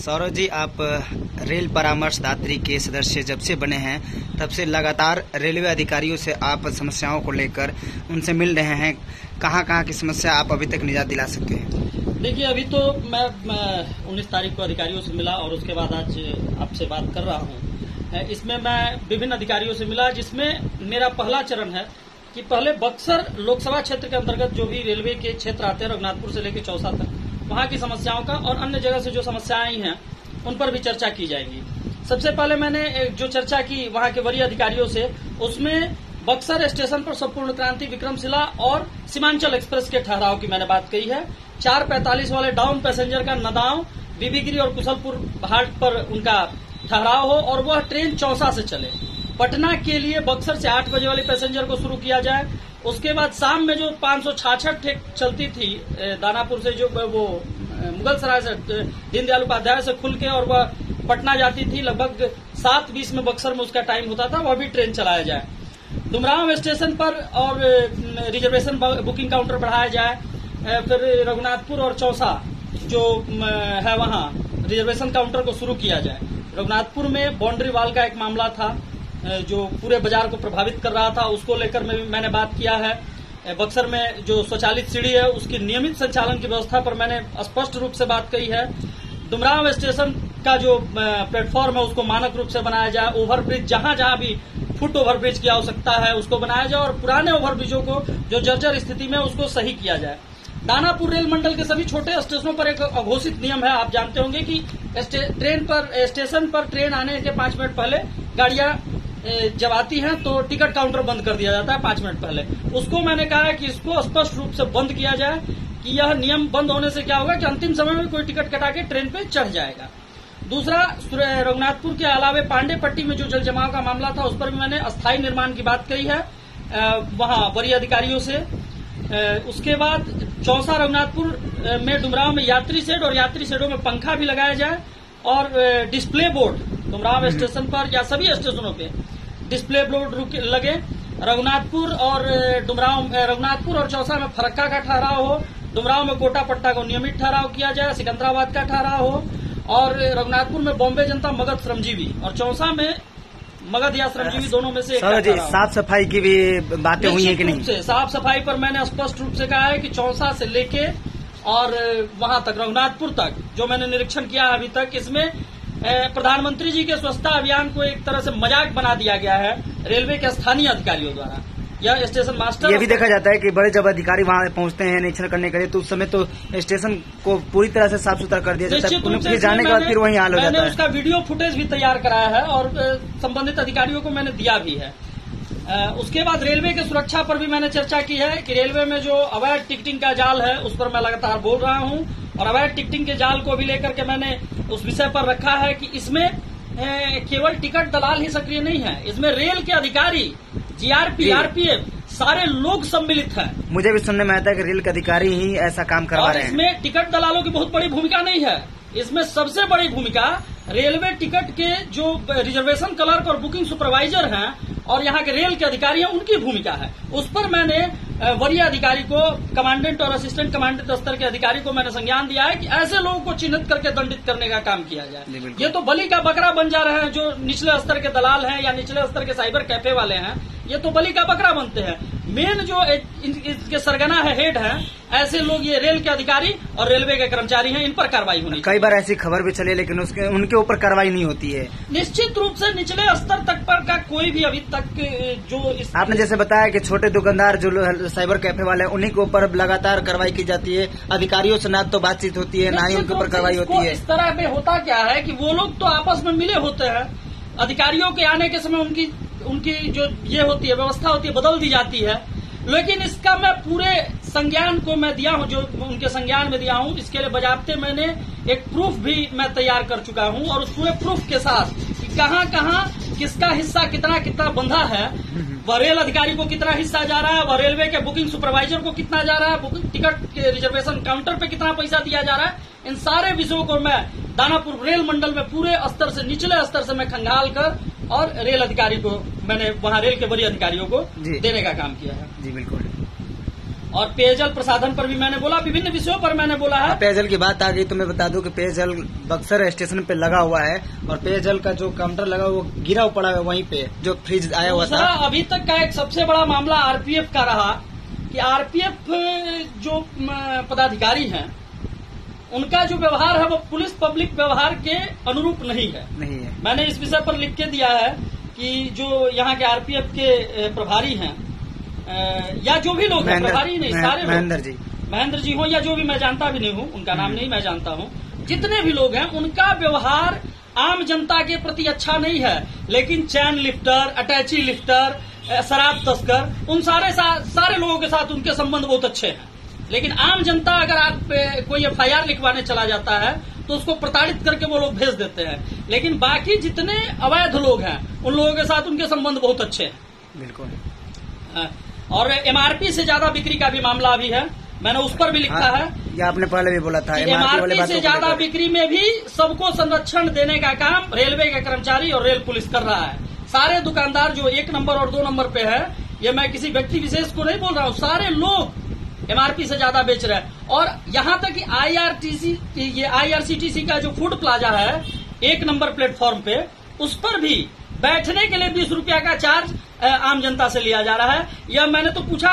सौरभ जी, आप रेल परामर्शदात्री के सदस्य जब से बने हैं तब से लगातार रेलवे अधिकारियों से आप समस्याओं को लेकर उनसे मिल रहे हैं। कहाँ कहाँ की समस्या आप अभी तक निजात दिला सकते हैं? देखिए, अभी तो मैं 19 तारीख को अधिकारियों से मिला और उसके बाद आज आपसे बात कर रहा हूँ। इसमें मैं विभिन्न अधिकारियों से मिला, जिसमें मेरा पहला चरण है कि पहले बक्सर लोकसभा क्षेत्र के अंतर्गत जो भी रेलवे के क्षेत्र आते हैं, रघुनाथपुर से लेकर चौसा तक, वहाँ की समस्याओं का और अन्य जगह से जो समस्याएं आई हैं उन पर भी चर्चा की जाएगी। सबसे पहले मैंने जो चर्चा की वहाँ के वरीय अधिकारियों से, उसमें बक्सर स्टेशन पर संपूर्ण क्रांति, विक्रमशिला और सीमांचल एक्सप्रेस के ठहराव की मैंने बात कही है। 4:45 वाले डाउन पैसेंजर का नदांव, बीबीगिरी और कुशलपुर घाट पर उनका ठहराव हो और वह ट्रेन चौसा से चले। पटना के लिए बक्सर से 8 बजे वाली पैसेंजर को शुरू किया जाए। उसके बाद शाम में जो 566 चलती थी दानापुर से, जो वो मुगल सराय से दीनदयाल उपाध्याय से खुल के और वह पटना जाती थी, लगभग 7:20 में बक्सर में उसका टाइम होता था, वह भी ट्रेन चलाया जाए। डुमरांव स्टेशन पर और रिजर्वेशन बुकिंग काउंटर बढ़ाया जाए। फिर रघुनाथपुर और चौसा जो है वहाँ रिजर्वेशन काउंटर को शुरू किया जाए। रघुनाथपुर में बाउंड्री वॉल का एक मामला था जो पूरे बाजार को प्रभावित कर रहा था, उसको लेकर मैंने बात किया है। बक्सर में जो स्वचालित सीढ़ी है उसकी नियमित संचालन की व्यवस्था पर मैंने स्पष्ट रूप से बात कही है। डुमरांव स्टेशन का जो प्लेटफॉर्म है उसको मानक रूप से बनाया जाए। ओवरब्रिज जहां जहां भी फुट ओवरब्रिज की आवश्यकता है उसको बनाया जाए और पुराने ओवरब्रिजों को जो जर्जर स्थिति में उसको सही किया जाए। दानापुर रेल मंडल के सभी छोटे स्टेशनों पर एक अघोषित नियम है, आप जानते होंगे कि स्टेशन पर ट्रेन आने के 5 मिनट पहले गाड़ियां जब आती हैं तो टिकट काउंटर बंद कर दिया जाता है 5 मिनट पहले। उसको मैंने कहा है कि इसको स्पष्ट रूप से बंद किया जाए कि यह नियम बंद होने से क्या होगा कि अंतिम समय में कोई टिकट कटा के ट्रेन पे चढ़ जाएगा। दूसरा, रघुनाथपुर के अलावे पांडे पट्टी में जो जल जमाव का मामला था उस पर भी मैंने अस्थायी निर्माण की बात कही है वहां वरीय अधिकारियों से। उसके बाद चौसा रघुनाथपुर में डुमरांव में यात्री शेड और यात्री शेडों में पंखा भी लगाया जाए और डिस्प्ले बोर्ड डुमरांव स्टेशन पर या सभी स्टेशनों पे डिस्प्ले बोर्ड लगे। रघुनाथपुर और चौसा में फरक्का का ठहराव हो। डुमरांव में कोटा पट्टा को नियमित ठहराव किया जाए। सिकंदराबाद का ठहराव हो और रघुनाथपुर में बॉम्बे जनता मगध श्रमजीवी और चौसा में मगध या श्रमजीवी, दोनों में से एक। साफ सफाई की भी बातें हुई है कि नहीं? साफ सफाई पर मैंने स्पष्ट रूप से कहा है कि चौसा से लेके और वहां तक रघुनाथपुर तक जो मैंने निरीक्षण किया है अभी तक, इसमें प्रधानमंत्री जी के स्वच्छता अभियान को एक तरह से मजाक बना दिया गया है रेलवे के स्थानीय अधिकारियों द्वारा। यह स्टेशन मास्टर, ये भी देखा जाता है कि बड़े जब अधिकारी वहां पहुंचते हैं निरीक्षण करने के लिए तो उस समय तो स्टेशन को पूरी तरह से साफ सुथरा कर दिया जाता है, फिर जाने के बाद फिर वहीं हाल हो जाता है। मैंने उसका वीडियो फुटेज भी तैयार कराया है और संबंधित अधिकारियों को मैंने दिया भी है। उसके बाद रेलवे की सुरक्षा पर भी मैंने चर्चा की है कि रेलवे में जो अवैध टिकटिंग का जाल है उस पर मैं लगातार बोल रहा हूं और अवैध टिकटिंग के जाल को भी लेकर के मैंने उस विषय पर रखा है कि इसमें केवल टिकट दलाल ही सक्रिय नहीं है, इसमें रेल के अधिकारी, जीआरपी, आरपीएफ, सारे लोग सम्मिलित हैं। मुझे भी सुनने में आता है कि रेल के अधिकारी ही ऐसा काम करवा रहे हैं। इसमें टिकट दलालों की बहुत बड़ी भूमिका नहीं है, इसमें सबसे बड़ी भूमिका रेलवे टिकट के जो रिजर्वेशन क्लर्क और बुकिंग सुपरवाइजर हैं और यहाँ के रेल के अधिकारी हैं, उनकी भूमिका है। उस पर मैंने वरीय अधिकारी को, कमांडेंट और असिस्टेंट कमांडेंट स्तर के अधिकारी को मैंने संज्ञान दिया है कि ऐसे लोगों को चिन्हित करके दंडित करने का काम किया जाए। ये तो बलि का बकरा बन जा रहे हैं जो निचले स्तर के दलाल हैं या निचले स्तर के साइबर कैफे वाले हैं, ये तो बलि का बकरा बनते हैं। मेन जो इसके सरगना है, हेड है, ऐसे लोग ये रेल के अधिकारी और रेलवे के कर्मचारी हैं, इन पर कार्रवाई होनी। कई बार ऐसी खबर भी चली लेकिन उनके ऊपर कार्रवाई नहीं होती है। निश्चित रूप से निचले स्तर तक पर का कोई भी अभी तक जो आपने जैसे बताया कि छोटे दुकानदार जो साइबर कैफे वाले हैं उन्हीं के ऊपर लगातार कार्रवाई की जाती है। अधिकारियों से ना तो बातचीत होती है ना ही उनके ऊपर कार्रवाई होती है। इस तरह में होता क्या है कि वो लोग तो आपस में मिले होते हैं, अधिकारियों के आने के समय उनकी जो ये होती है व्यवस्था होती है बदल दी जाती है। लेकिन इसका मैं पूरे संज्ञान को मैं दिया हूं, जो उनके संज्ञान में दिया हूं, इसके लिए बजाबते मैंने एक प्रूफ भी मैं तैयार कर चुका हूं और उस पूरे प्रूफ के साथ कि कहां कहां किसका हिस्सा कितना बंधा है, वह रेल अधिकारी को कितना हिस्सा जा रहा है, वह रेलवे के बुकिंग सुपरवाइजर को कितना जा रहा है, टिकट के रिजर्वेशन काउंटर पे कितना पैसा दिया जा रहा है, इन सारे विषयों को मैं दानापुर रेल मंडल में पूरे स्तर से, निचले स्तर से मैं खंगाल कर और रेल अधिकारी को मैंने वहां रेल के वरीय अधिकारियों को देने का काम किया है। जी बिल्कुल। और पेयजल प्रसाधन पर भी मैंने बोला, विभिन्न विषयों पर मैंने बोला है। पेयजल की बात आ गई तो मैं बता दूं कि पेयजल बक्सर स्टेशन पे लगा हुआ है और पेयजल का जो काउंटर लगा वो गिरा पड़ा है वहीं पे, जो फ्रिज आया हुआ था। अभी तक का एक सबसे बड़ा मामला आरपीएफ का रहा कि आरपीएफ जो पदाधिकारी हैं उनका जो व्यवहार है वो पुलिस पब्लिक व्यवहार के अनुरूप नहीं है। मैंने इस विषय पर लिख के दिया है कि जो यहाँ के आरपीएफ के प्रभारी हैं या जो भी लोग हैं, प्रभारी नहीं सारे महेंद्र जी हो या जो भी, मैं जानता भी नहीं हूँ, उनका नाम नहीं मैं जानता हूँ, जितने भी लोग हैं उनका व्यवहार आम जनता के प्रति अच्छा नहीं है। लेकिन चैन लिफ्टर, अटैची लिफ्टर, शराब तस्कर, उन सारे लोगों के साथ उनके संबंध बहुत अच्छे हैं। लेकिन आम जनता अगर आप कोई एफआईआर लिखवाने चला जाता है तो उसको प्रताड़ित करके वो लोग भेज देते हैं। लेकिन बाकी जितने अवैध लोग हैं उन लोगों के साथ उनके संबंध बहुत अच्छे हैं। बिल्कुल। और एमआरपी से ज्यादा बिक्री का भी मामला अभी है, मैंने उस पर भी लिखा है। ये आपने पहले भी बोला था, एमआरपी से ज्यादा बिक्री में भी सबको संरक्षण देने का काम रेलवे के कर्मचारी और रेल पुलिस कर रहा है। सारे दुकानदार जो 1 नंबर और 2 नंबर पे है, ये मैं किसी व्यक्ति विशेष को नहीं बोल रहा हूँ, सारे लोग एमआरपी से ज्यादा बेच रहे हैं। और यहाँ तक कि आईआरसीटीसी का जो फूड प्लाजा है 1 नंबर प्लेटफॉर्म पे, उस पर भी बैठने के लिए 20 रुपया का चार्ज आम जनता से लिया जा रहा है। यह मैंने तो पूछा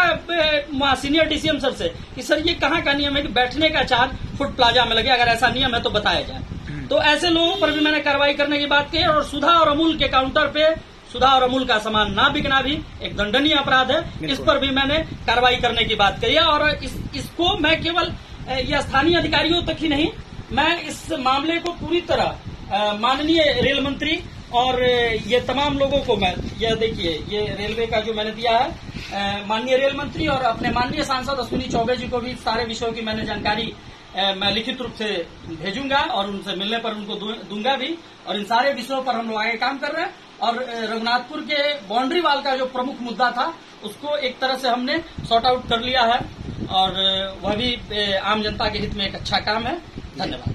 सीनियर डीसीएम सर से कि सर ये कहाँ का नियम है कि बैठने का चार्ज फूड प्लाजा में लगे, अगर ऐसा नियम है तो बताया जाए। तो ऐसे लोगों पर भी मैंने कार्रवाई करने की बात की। और सुधा और अमूल के काउंटर पे सुधा और अमूल का सामान ना बिकना भी एक दंडनीय अपराध है, इस पर भी मैंने कार्रवाई करने की बात कही है। और इसको मैं केवल ये स्थानीय अधिकारियों तक ही नहीं, मैं इस मामले को पूरी तरह माननीय रेल मंत्री और ये तमाम लोगों को मैं, यह देखिए ये रेलवे का जो मैंने दिया है, माननीय रेल मंत्री और अपने माननीय सांसद अश्विनी चौबे जी को भी सारे विषयों की मैंने जानकारी मैं लिखित रूप से भेजूंगा और उनसे मिलने पर उनको दूंगा भी। और इन सारे विषयों पर हम लोग आगे काम कर रहे हैं। और रघुनाथपुर के बाउंड्री वाल का जो प्रमुख मुद्दा था उसको एक तरह से हमने सॉर्ट आउट कर लिया है और वह भी आम जनता के हित में एक अच्छा काम है। धन्यवाद।